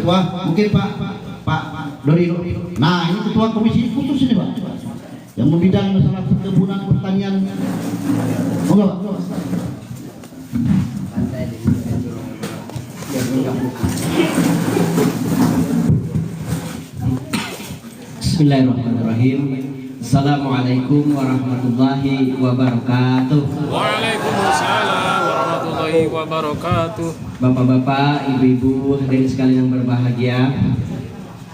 Ketua. Mungkin Pak Dori. Nah, ini Ketua Komisi khusus ini Pak, yang membidang masalah perkebunan pertanian. Enggak Pak? Bismillahirrahmanirrahim. Assalamualaikum warahmatullahi wabarakatuh. Waalaikumsalam warahmatullahi wabarakatuh. Bapak-bapak, ibu-ibu, hadirin sekalian yang berbahagia,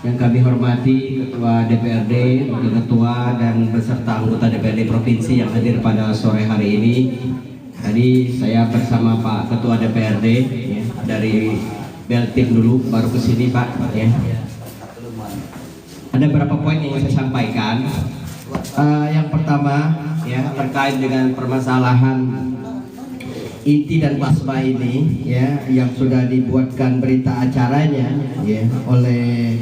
yang kami hormati Ketua DPRD, Wakil Ketua dan beserta anggota DPRD Provinsi yang hadir pada sore hari ini. Tadi saya bersama Pak Ketua DPRD ya, dari Beltim dulu, baru ke sini Pak ya. Ada beberapa poin yang saya sampaikan. Yang pertama ya, terkait dengan permasalahan inti dan plasma ini ya, yang sudah dibuatkan berita acaranya ya oleh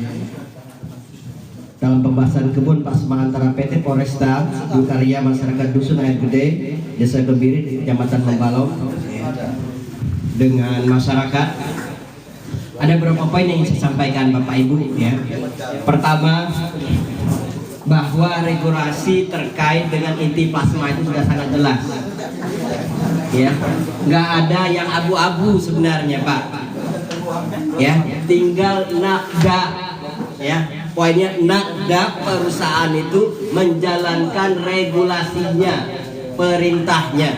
dalam pembahasan kebun plasma antara PT Poresta Karya Masyarakat Dusun Air Gede Desa Kebiri di Kecamatan Membalong dengan masyarakat. Ada beberapa poin yang saya sampaikan Bapak Ibu ya. Pertama, bahwa regulasi terkait dengan inti plasma itu sudah sangat jelas ya, nggak ada yang abu-abu sebenarnya Pak ya, tinggal nakda ya, poinnya nakda perusahaan itu menjalankan regulasinya, perintahnya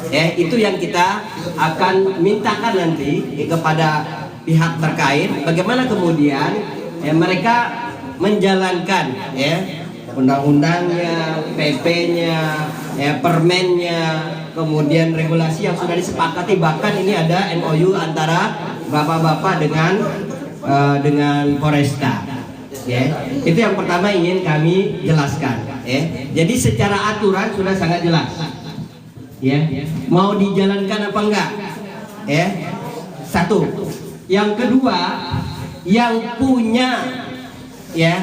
ya, itu yang kita akan mintakan nanti kepada pihak terkait, bagaimana kemudian ya, mereka menjalankan ya undang-undangnya, PP-nya, ya, permennya, kemudian regulasi yang sudah disepakati. Bahkan ini ada MOU antara bapak-bapak dengan Poresta. Ya, itu yang pertama ingin kami jelaskan. Ya, jadi secara aturan sudah sangat jelas. Ya, mau dijalankan apa enggak? Ya, satu. Yang kedua, yang punya ya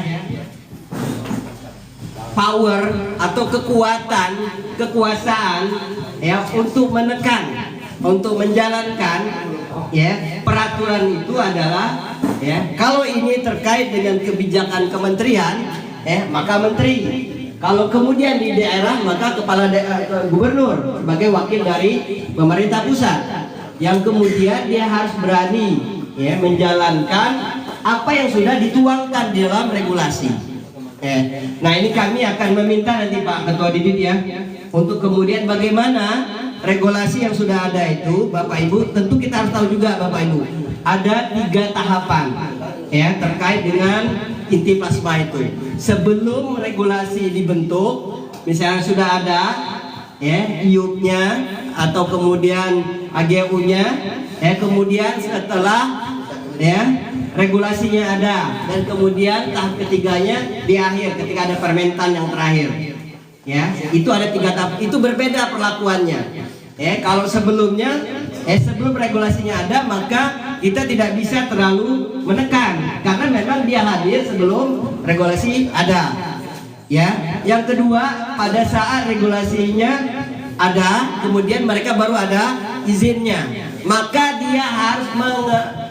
power atau kekuasaan ya untuk menekan, untuk menjalankan ya peraturan itu adalah ya, kalau ini terkait dengan kebijakan kementerian ya, maka menteri. Kalau kemudian di daerah, maka kepala gubernur sebagai wakil dari pemerintah pusat, yang kemudian dia harus berani ya menjalankan apa yang sudah dituangkan di dalam regulasi. Nah, ini kami akan meminta nanti Pak Ketua Didit ya, untuk kemudian bagaimana regulasi yang sudah ada itu, Bapak Ibu, tentu kita harus tahu juga Bapak Ibu, ada 3 tahapan ya terkait dengan inti plasma itu. Sebelum regulasi dibentuk, misalnya sudah ada ya IUP-nya atau kemudian AGU-nya, kemudian setelah ya regulasinya ada, dan kemudian tahap ketiganya di akhir ketika ada permentan yang terakhir ya, itu ada 3 tahap. Itu berbeda perlakuannya ya. Kalau sebelumnya sebelum regulasinya ada, maka kita tidak bisa terlalu menekan karena memang dia hadir sebelum regulasi ada ya. Yang kedua, pada saat regulasinya ada, kemudian mereka baru ada izinnya, maka dia harus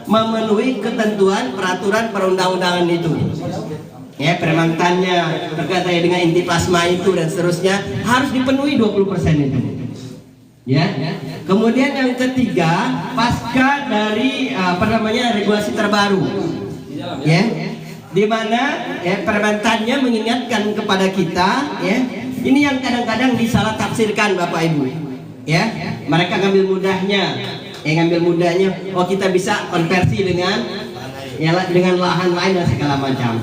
memenuhi ketentuan peraturan perundang-undangan itu ya, permentannya terkait dengan inti plasma itu dan seterusnya harus dipenuhi 20% itu ya. Kemudian yang ketiga, pasca dari regulasi terbaru ya, di mana ya permentannya mengingatkan kepada kita ya, ini yang kadang-kadang disalah tafsirkan Bapak Ibu ya, mereka ngambil mudahnya, oh kita bisa konversi dengan lahan lain dan segala macam.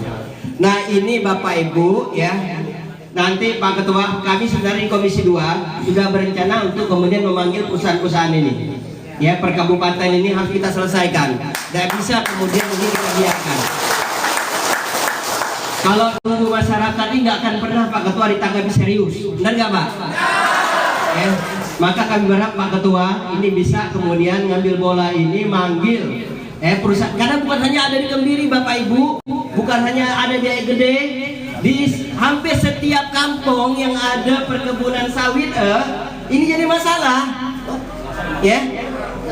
Nah, ini Bapak Ibu ya, nanti Pak Ketua, kami sebenarnya di Komisi 2 sudah berencana untuk kemudian memanggil perusahaan-perusahaan ini ya, per kabupaten ini harus kita selesaikan, tidak bisa kemudian ini kita biarkan. Kalau tunggu masyarakat ini nggak akan pernah Pak Ketua ditanggapi serius, benar nggak Pak? Maka kami berharap Pak Ketua ini bisa kemudian ngambil bola ini, manggil perusahaan, karena bukan hanya ada di Kebiri Bapak Ibu, bukan hanya ada di Air Gede, di hampir setiap kampung yang ada perkebunan sawit ini jadi masalah ya.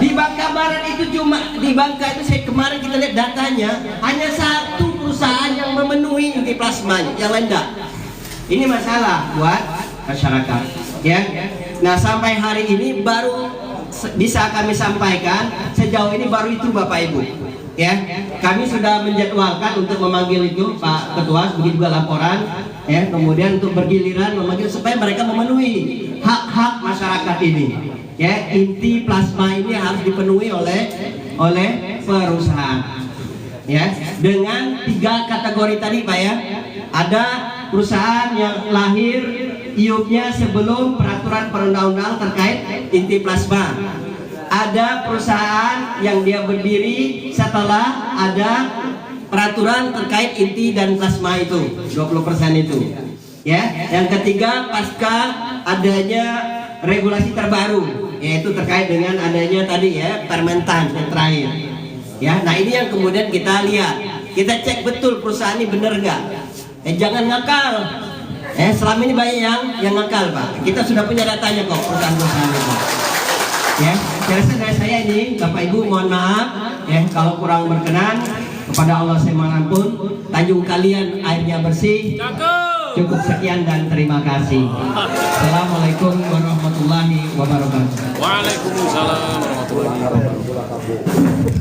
Di Bangka Barat itu cuma di Bangka itu saya kemarin kita lihat datanya hanya satu perusahaan yang memenuhi inti plasmanya, yang lain enggak. Ini masalah buat masyarakat, ya. Nah sampai hari ini baru bisa kami sampaikan, sejauh ini baru itu Bapak Ibu, ya. Kami sudah menjadwalkan untuk memanggil itu Pak Ketua, begitu juga laporan, ya. Kemudian untuk bergiliran memanggil supaya mereka memenuhi hak-hak masyarakat ini, ya. Inti plasma ini harus dipenuhi oleh perusahaan, ya. Dengan 3 kategori tadi Pak, ya. Ada perusahaan yang lahir iupnya sebelum peraturan perundang-undangan terkait inti plasma. Ada perusahaan yang dia berdiri setelah ada peraturan terkait inti dan plasma itu 20% itu, ya. Yang ketiga pasca adanya regulasi terbaru, yaitu terkait dengan adanya tadi, ya, Permentan yang terakhir, ya. Nah ini yang kemudian kita lihat, kita cek betul perusahaan ini benar nggak. Jangan ngakal. Selama ini banyak yang ngakal Pak. Kita sudah punya datanya kok perusahaan-perusahaan itu. Ya, saya rasa dari saya ini Bapak Ibu mohon maaf, ya, kalau kurang berkenan, kepada Allah saya mohon ampun. Tanjung kalian airnya bersih. Cukup sekian dan terima kasih. Assalamualaikum warahmatullahi wabarakatuh. Waalaikumsalam warahmatullahi wabarakatuh.